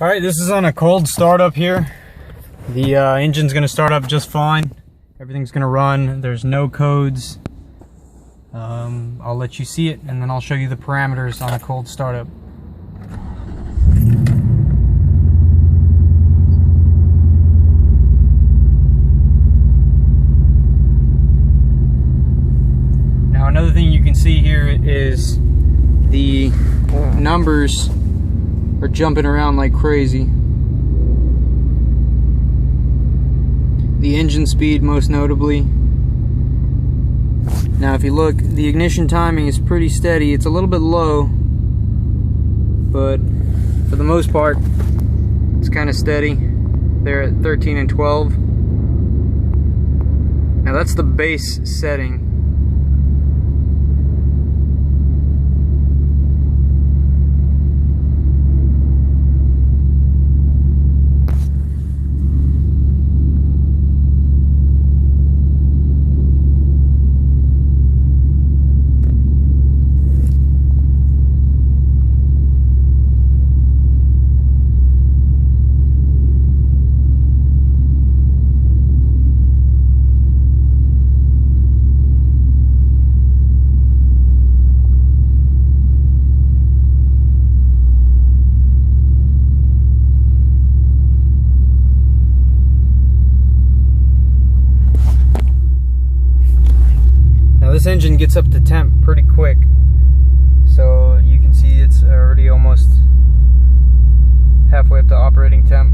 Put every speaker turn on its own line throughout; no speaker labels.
All right, this is on a cold startup here. The engine's gonna start up just fine. Everything's gonna run. There's no codes. I'll let you see it, and then I'll show you the parameters on a cold startup. Now, another thing you can see here is the numbers are jumping around like crazy. The engine speed, most notably. Now, if you look, the ignition timing is pretty steady. It's a little bit low, but for the most part, it's kind of steady. They're at 13 and 12. Now, that's the base setting. This engine gets up to temp pretty quick, so you can see it's already almost halfway up to operating temp.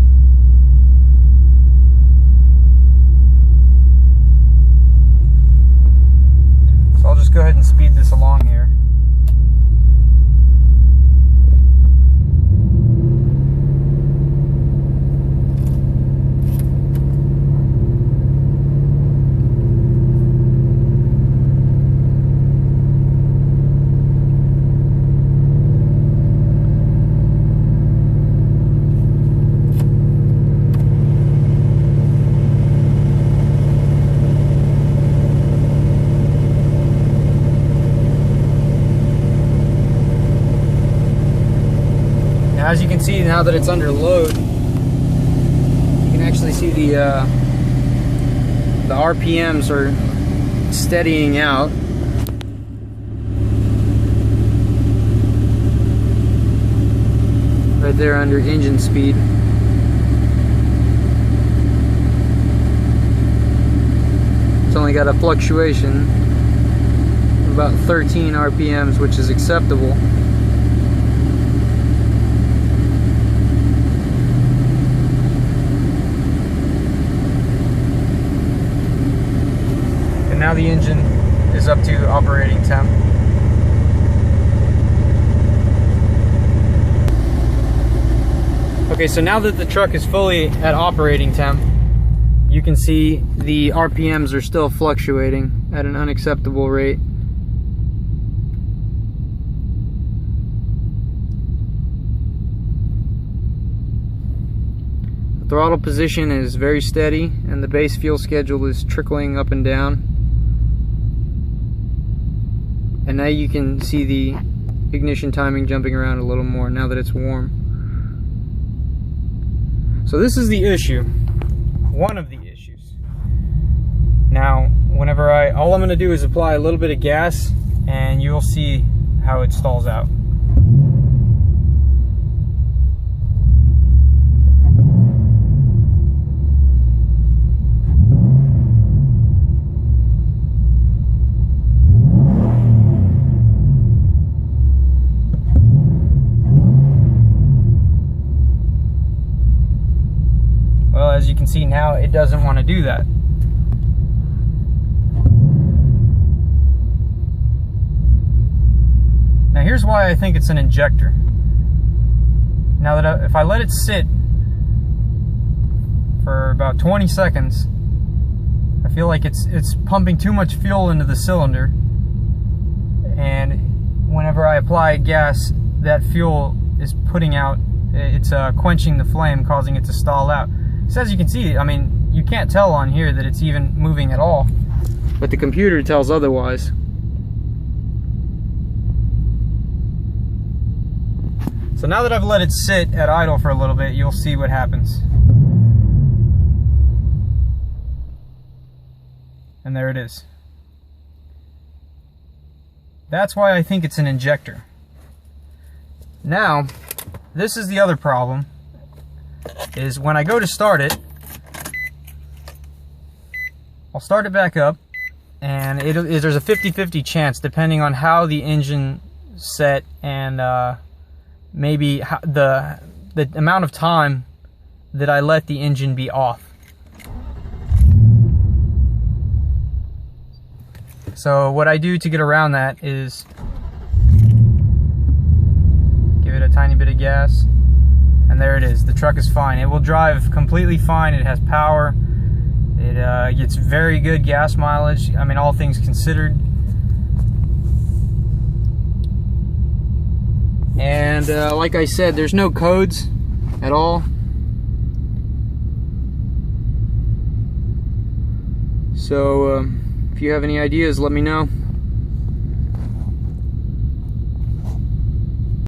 So I'll just go ahead and speed this along here. As you can see, now that it's under load, you can actually see the RPMs are steadying out. Right there under engine speed. It's only got a fluctuation of about 13 RPMs, which is acceptable. Now the engine is up to operating temp. Okay, so now that the truck is fully at operating temp, you can see the RPMs are still fluctuating at an unacceptable rate. The throttle position is very steady, and the base fuel schedule is trickling up and down. And now you can see the ignition timing jumping around a little more now that it's warm. So this is the issue, one of the issues. Now, whenever all I'm going to do is apply a little bit of gas, and you'll see how it stalls out. As you can see now, it doesn't want to do that. Now here's why I think it's an injector. Now that if I let it sit for about 20 seconds, I feel like it's pumping too much fuel into the cylinder, and whenever I apply gas, that fuel is putting out, it's quenching the flame, causing it to stall out. So as you can see, I mean, you can't tell on here that it's even moving at all, but the computer tells otherwise. So now that I've let it sit at idle for a little bit, you'll see what happens. And there it is. That's why I think it's an injector. Now, this is the other problem, is when I go to start it, I'll start it back up, and there's a 50-50 chance, depending on how the engine set and maybe the amount of time that I let the engine be off. So what I do to get around that is give it a tiny bit of gas, and there it is. The truck is fine. It will drive completely fine. It has power. It gets very good gas mileage. I mean, all things considered. And like I said, there's no codes at all. So if you have any ideas, let me know.